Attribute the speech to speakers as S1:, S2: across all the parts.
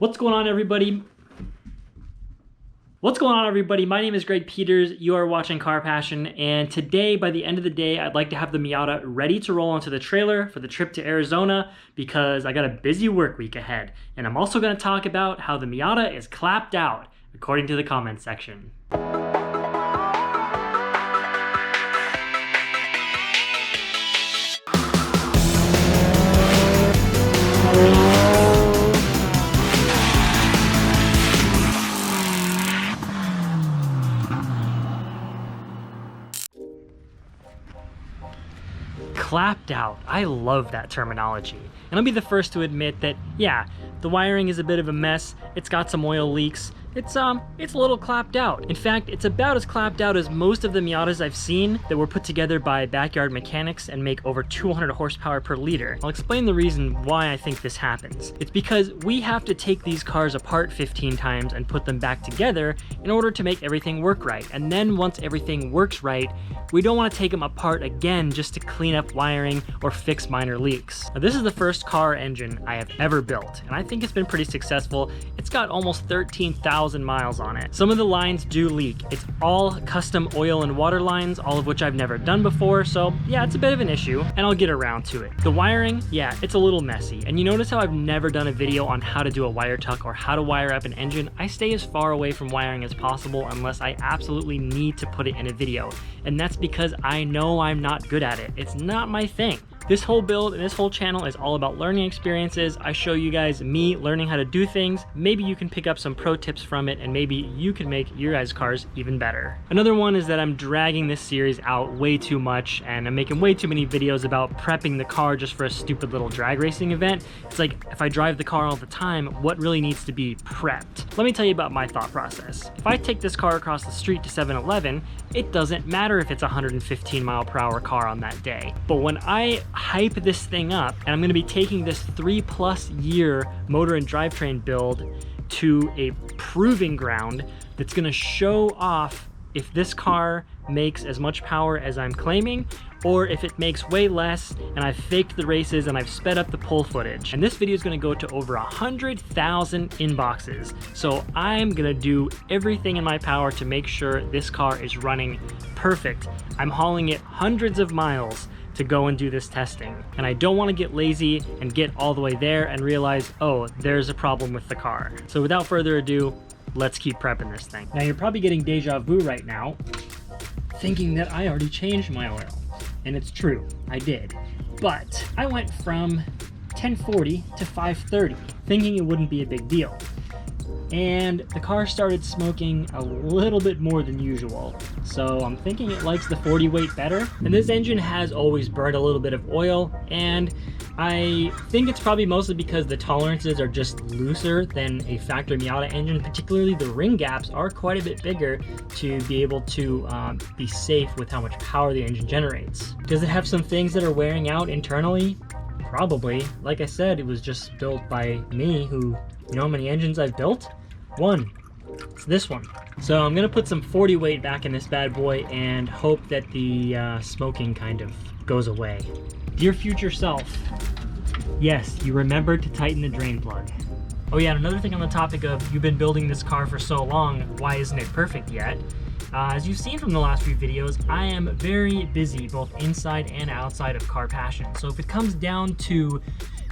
S1: What's going on, everybody? My name is Greg Peters. You are watching Car Passion, and today, by the end of the day, I'd like to have the Miata ready to roll onto the trailer for the trip to Arizona because I got a busy work week ahead. And I'm also going to talk about how the Miata is clapped out, according to the comments section. Clapped out. I love that terminology. And I'll be the first to admit that, yeah, the wiring is a bit of a mess. It's got some oil leaks. It's a little clapped out. In fact, it's about as clapped out as most of the Miatas I've seen that were put together by backyard mechanics and make over 200 horsepower per liter. I'll explain the reason why I think this happens. It's because we have to take these cars apart 15 times and put them back together in order to make everything work right. And then once everything works right, we don't want to take them apart again just to clean up wiring or fix minor leaks. Now, this is the first car engine I have ever built, and I think it's been pretty successful. It's got almost 13,000 miles on it. Some of the lines do leak. It's all custom oil and water lines, all of which I've never done before, so yeah, it's a bit of an issue, and I'll get around to it. The wiring, yeah, it's a little messy, and you notice how I've never done a video on how to do a wire tuck or how to wire up an engine. I stay as far away from wiring as possible unless I absolutely need to put it in a video, and that's because I know I'm not good at it. It's not my thing. This whole build and this whole channel is all about learning experiences. I show you guys me learning how to do things. Maybe you can pick up some pro tips from it, and maybe you can make your guys' cars even better. Another one is that I'm dragging this series out way too much, and I'm making way too many videos about prepping the car just for a stupid little drag racing event. It's like, if I drive the car all the time, what really needs to be prepped? Let me tell you about my thought process. If I take this car across the street to 7-Eleven, it doesn't matter if it's a 115 mile per hour car on that day. But when I hype this thing up, and I'm going to be taking this 3+ year motor and drivetrain build to a proving ground that's going to show off if this car makes as much power as I'm claiming, or if it makes way less and I've faked the races and I've sped up the pull footage. And this video is going to go to over 100,000 inboxes. So I'm going to do everything in my power to make sure this car is running perfect. I'm hauling it hundreds of miles to go and do this testing. And I don't want to get lazy and get all the way there and realize, oh, there's a problem with the car. So without further ado, let's keep prepping this thing. Now you're probably getting deja vu right now, thinking that I already changed my oil. And it's true, I did. But I went from 1040 to 530, thinking it wouldn't be a big deal. And the car started smoking a little bit more than usual. So I'm thinking it likes the 40 weight better. And this engine has always burned a little bit of oil, and I think it's probably mostly because the tolerances are just looser than a factory Miata engine. Particularly the ring gaps are quite a bit bigger to be able to be safe with how much power the engine generates. Does it have some things that are wearing out internally? Probably. Like I said, it was just built by me, who, you know how many engines I've built? One. It's this one. So I'm gonna put some 40 weight back in this bad boy and hope that the smoking kind of goes away. Dear future self, yes, you remembered to tighten the drain plug. Oh yeah, and another thing on the topic of you've been building this car for so long, why isn't it perfect yet? As you've seen from the last few videos, I am very busy both inside and outside of Car Passion. So if it comes down to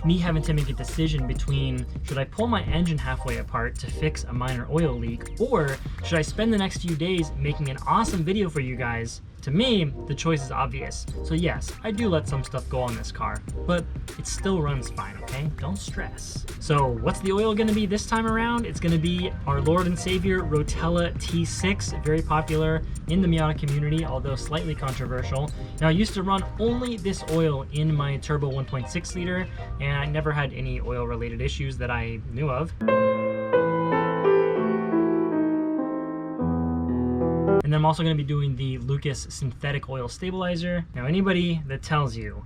S1: me having to make a decision between should I pull my engine halfway apart to fix a minor oil leak, or should I spend the next few days making an awesome video for you guys, to me, the choice is obvious. So yes, I do let some stuff go on this car, but it still runs fine, okay? Don't stress. So what's the oil gonna be this time around? It's gonna be our Lord and Savior Rotella T6, very popular in the Miata community, although slightly controversial. Now I used to run only this oil in my turbo 1.6 liter, and I never had any oil related issues that I knew of. And then I'm also going to be doing the Lucas synthetic oil stabilizer. Now anybody that tells you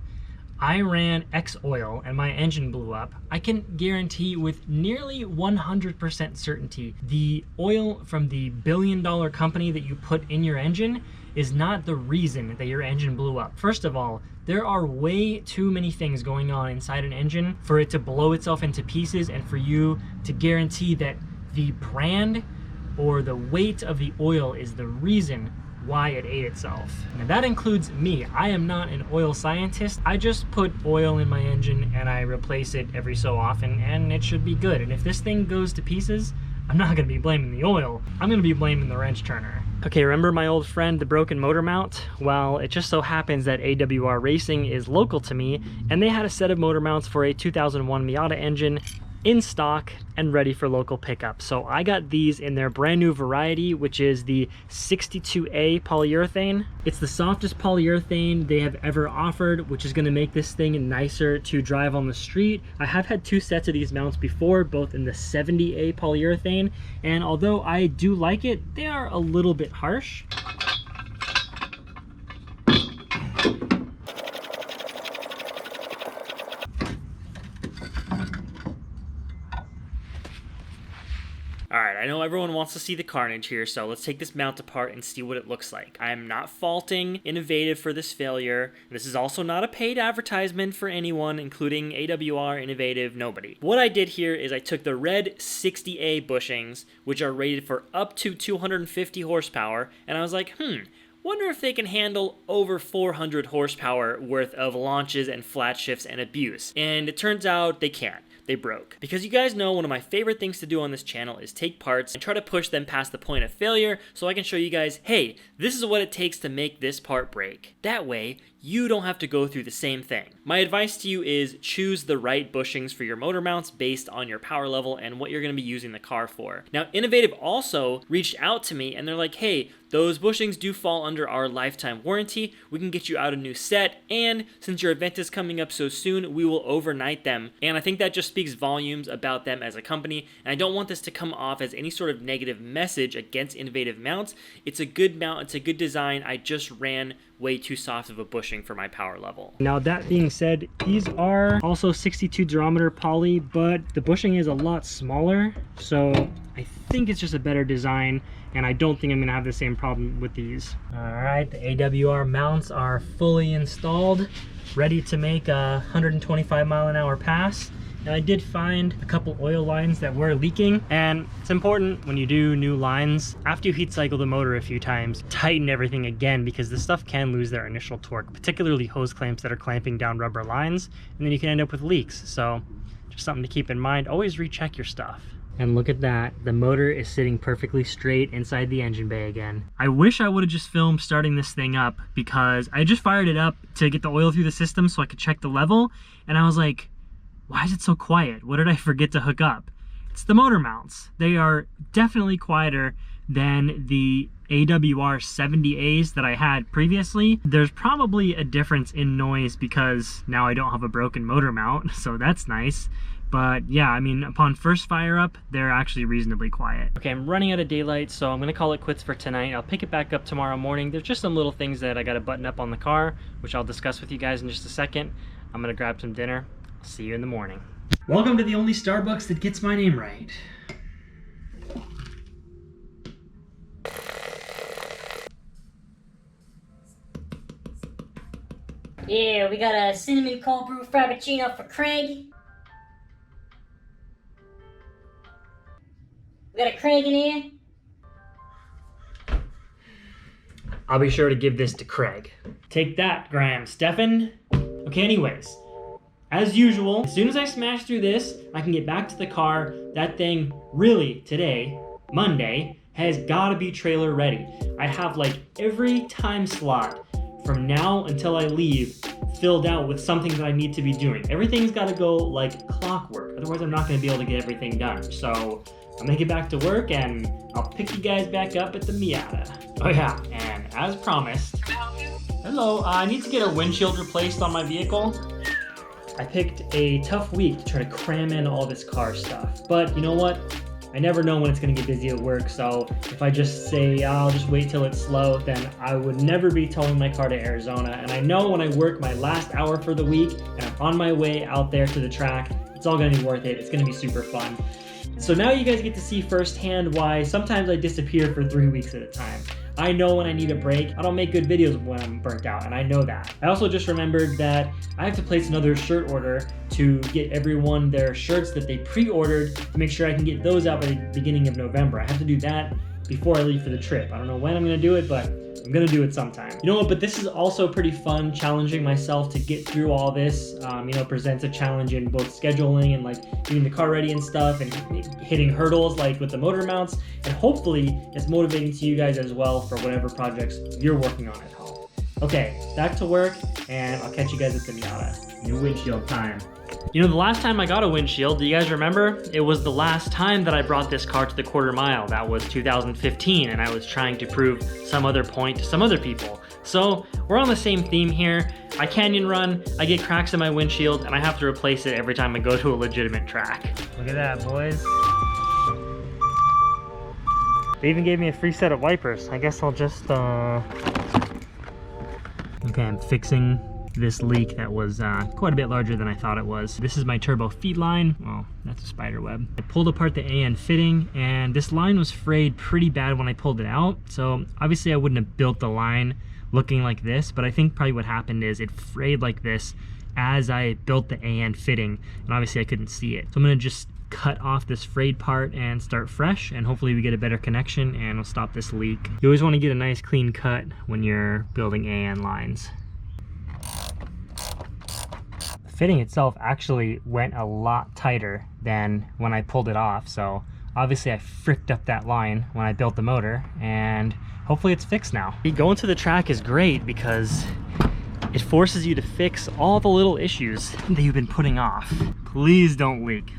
S1: I ran X oil and my engine blew up, I can guarantee with nearly 100% certainty the oil from the billion-dollar company that you put in your engine is not the reason that your engine blew up. First of all, there are way too many things going on inside an engine for it to blow itself into pieces and for you to guarantee that the brand or the weight of the oil is the reason why it ate itself. Now that includes me. I am not an oil scientist. I just put oil in my engine and I replace it every so often and it should be good. And if this thing goes to pieces, I'm not gonna be blaming the oil. I'm gonna be blaming the wrench turner. Okay, remember my old friend, the broken motor mount? Well, it just so happens that AWR Racing is local to me and they had a set of motor mounts for a 2001 Miata engine in stock and ready for local pickup. So I got these in their brand new variety, which is the 62A polyurethane. It's the softest polyurethane they have ever offered, which is gonna make this thing nicer to drive on the street. I have had two sets of these mounts before, both in the 70A polyurethane, and although I do like it, they are a little bit harsh. Alright, I know everyone wants to see the carnage here, so let's take this mount apart and see what it looks like. I am not faulting Innovative for this failure. This is also not a paid advertisement for anyone, including AWR, Innovative, nobody. What I did here is I took the red 60A bushings, which are rated for up to 250 horsepower, and I was like, wonder if they can handle over 400 horsepower worth of launches and flat shifts and abuse. And it turns out they can't. They broke. Because you guys know one of my favorite things to do on this channel is take parts and try to push them past the point of failure so I can show you guys, hey, this is what it takes to make this part break. That way, you don't have to go through the same thing. My advice to you is choose the right bushings for your motor mounts based on your power level and what you're going to be using the car for. Now, Innovative also reached out to me and they're like, hey, those bushings do fall under our lifetime warranty. We can get you out a new set, and since your event is coming up so soon, we will overnight them. And I think that just speaks volumes about them as a company, and I don't want this to come off as any sort of negative message against Innovative mounts. It's a good mount, it's a good design. I just ran way too soft of a bushing for my power level. Now that being said, these are also 62 durometer poly, but the bushing is a lot smaller, so I think it's just a better design, and I don't think I'm gonna have the same problem with these. All right, the AWR mounts are fully installed, ready to make a 125 mile an hour pass. Now I did find a couple oil lines that were leaking, and it's important when you do new lines, after you heat cycle the motor a few times, tighten everything again, because this stuff can lose their initial torque, particularly hose clamps that are clamping down rubber lines, and then you can end up with leaks. So just something to keep in mind, always recheck your stuff. And look at that, the motor is sitting perfectly straight inside the engine bay again. I wish I would have just filmed starting this thing up, because I just fired it up to get the oil through the system so I could check the level, and I was like, why is it so quiet? What did I forget to hook up? It's the motor mounts. They are definitely quieter than the AWR 70As that I had previously. There's probably a difference in noise because now I don't have a broken motor mount, so that's nice. But yeah, I mean, upon first fire up, they're actually reasonably quiet. Okay, I'm running out of daylight, so I'm gonna call it quits for tonight. I'll pick it back up tomorrow morning. There's just some little things that I gotta button up on the car, which I'll discuss with you guys in just a second. I'm gonna grab some dinner. I'll see you in the morning. Welcome to the only Starbucks that gets my name right.
S2: Yeah, we got a cinnamon cold brew frappuccino for Craig. We got a Craig in here.
S1: I'll be sure to give this to Craig. Take that, Graham Stephan. Okay, anyways. As usual, as soon as I smash through this, I can get back to the car. That thing, really, today, Monday, has gotta be trailer ready. I have like every time slot from now until I leave filled out with something that I need to be doing. Everything's gotta go like clockwork, otherwise I'm not gonna be able to get everything done. So I'm gonna get back to work and I'll pick you guys back up at the Miata. Oh yeah, and as promised, hello, I need to get a windshield replaced on my vehicle. I picked a tough week to try to cram in all this car stuff, but you know what? I never know when it's gonna get busy at work, so if I just say I'll just wait till it's slow, then I would never be towing my car to Arizona. And I know when I work my last hour for the week and I'm on my way out there to the track, it's all gonna be worth it. It's gonna be super fun. So now you guys get to see firsthand why sometimes I disappear for 3 weeks at a time. I know when I need a break. I don't make good videos when I'm burnt out, and I know that. I also just remembered that I have to place another shirt order to get everyone their shirts that they pre-ordered to make sure I can get those out by the beginning of November. I have to do that before I leave for the trip. I don't know when I'm gonna do it, but I'm gonna do it sometime. You know what, but this is also pretty fun, challenging myself to get through all this. Presents a challenge in both scheduling and like getting the car ready and stuff and hitting hurdles like with the motor mounts. And hopefully it's motivating to you guys as well for whatever projects you're working on at home. Okay, back to work, and I'll catch you guys at the Miata. New windshield time. You know, the last time I got a windshield, do you guys remember? It was the last time that I brought this car to the quarter mile. That was 2015, and I was trying to prove some other point to some other people. So we're on the same theme here. I canyon run, I get cracks in my windshield, and I have to replace it every time I go to a legitimate track. Look at that, boys. They even gave me a free set of wipers. I guess I'll just, Okay, I'm fixing this leak that was quite a bit larger than I thought it was. This is my turbo feed line. Well, that's a spider web. I pulled apart the AN fitting, and this line was frayed pretty bad when I pulled it out. So obviously I wouldn't have built the line looking like this, but I think probably what happened is it frayed like this as I built the AN fitting, and obviously I couldn't see it. So I'm gonna just cut off this frayed part and start fresh, and hopefully we get a better connection and we'll stop this leak. You always want to get a nice clean cut when you're building AN lines. The fitting itself actually went a lot tighter than when I pulled it off, so obviously I fricked up that line when I built the motor, and hopefully it's fixed now. Going to the track is great because it forces you to fix all the little issues that you've been putting off. Please don't leak.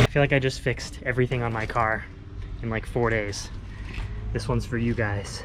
S1: I feel like I just fixed everything on my car in like 4 days. This one's for you guys.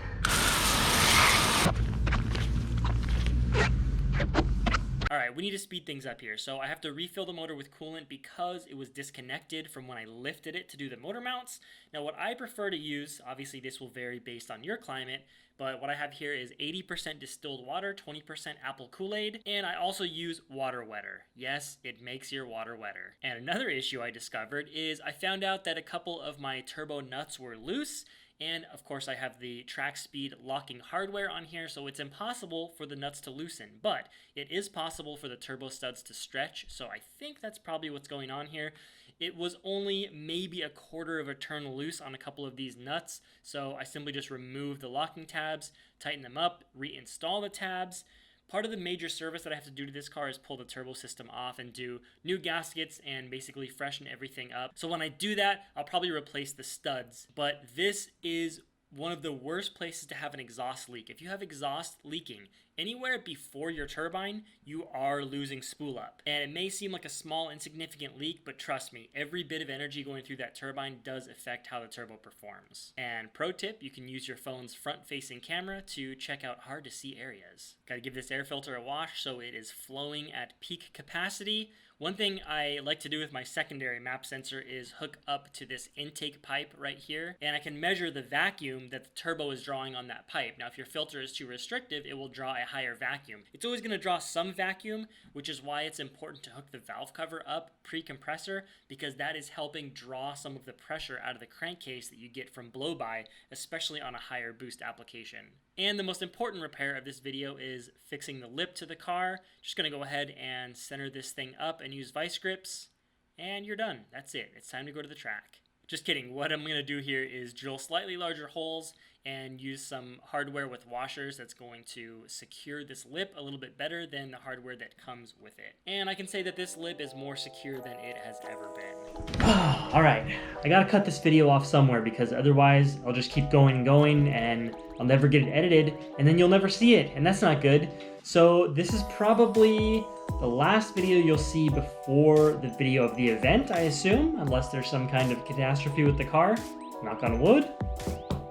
S1: Alright, we need to speed things up here. So I have to refill the motor with coolant because it was disconnected from when I lifted it to do the motor mounts. Now what I prefer to use, obviously this will vary based on your climate, but what I have here is 80% distilled water, 20% apple Kool-Aid, and I also use water wetter. Yes, it makes your water wetter. And another issue I discovered is I found out that a couple of my turbo nuts were loose, and of course I have the track speed locking hardware on here, so it's impossible for the nuts to loosen, but it is possible for the turbo studs to stretch, so I think that's probably what's going on here. It was only maybe a quarter of a turn loose on a couple of these nuts, so I simply just removed the locking tabs, tighten them up, reinstall the tabs. Part of the major service that I have to do to this car is pull the turbo system off and do new gaskets and basically freshen everything up. So when I do that, I'll probably replace the studs. But this is one of the worst places to have an exhaust leak. If you have exhaust leaking anywhere before your turbine, you are losing spool up. And it may seem like a small, insignificant leak, but trust me, every bit of energy going through that turbine does affect how the turbo performs. And pro tip, you can use your phone's front-facing camera to check out hard-to-see areas. Gotta give this air filter a wash so it is flowing at peak capacity. One thing I like to do with my secondary map sensor is hook up to this intake pipe right here, and I can measure the vacuum that the turbo is drawing on that pipe. Now, if your filter is too restrictive, it will draw a higher vacuum. It's always going to draw some vacuum, which is why it's important to hook the valve cover up pre-compressor, because that is helping draw some of the pressure out of the crankcase that you get from blow-by, especially on a higher boost application. And the most important repair of this video is fixing the lip to the car. Just going to go ahead and center this thing up and use vice grips, and you're done. That's it. It's time to go to the track. Just kidding. What I'm going to do here is drill slightly larger holes and use some hardware with washers that's going to secure this lip a little bit better than the hardware that comes with it. And I can say that this lip is more secure than it has ever been. Alright, I gotta cut this video off somewhere because otherwise I'll just keep going and going and I'll never get it edited and then you'll never see it, and that's not good. So this is probably the last video you'll see before the video of the event, I assume, unless there's some kind of catastrophe with the car. Knock on wood.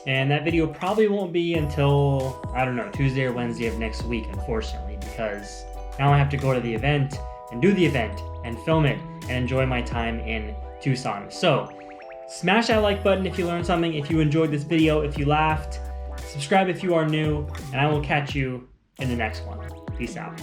S1: And that video probably won't be until, I don't know, Tuesday or Wednesday of next week, unfortunately, because now I have to go to the event and do the event and film it and enjoy my time in Tucson. So smash that like button if you learned something, if you enjoyed this video, if you laughed. Subscribe if you are new, and I will catch you in the next one. Peace out.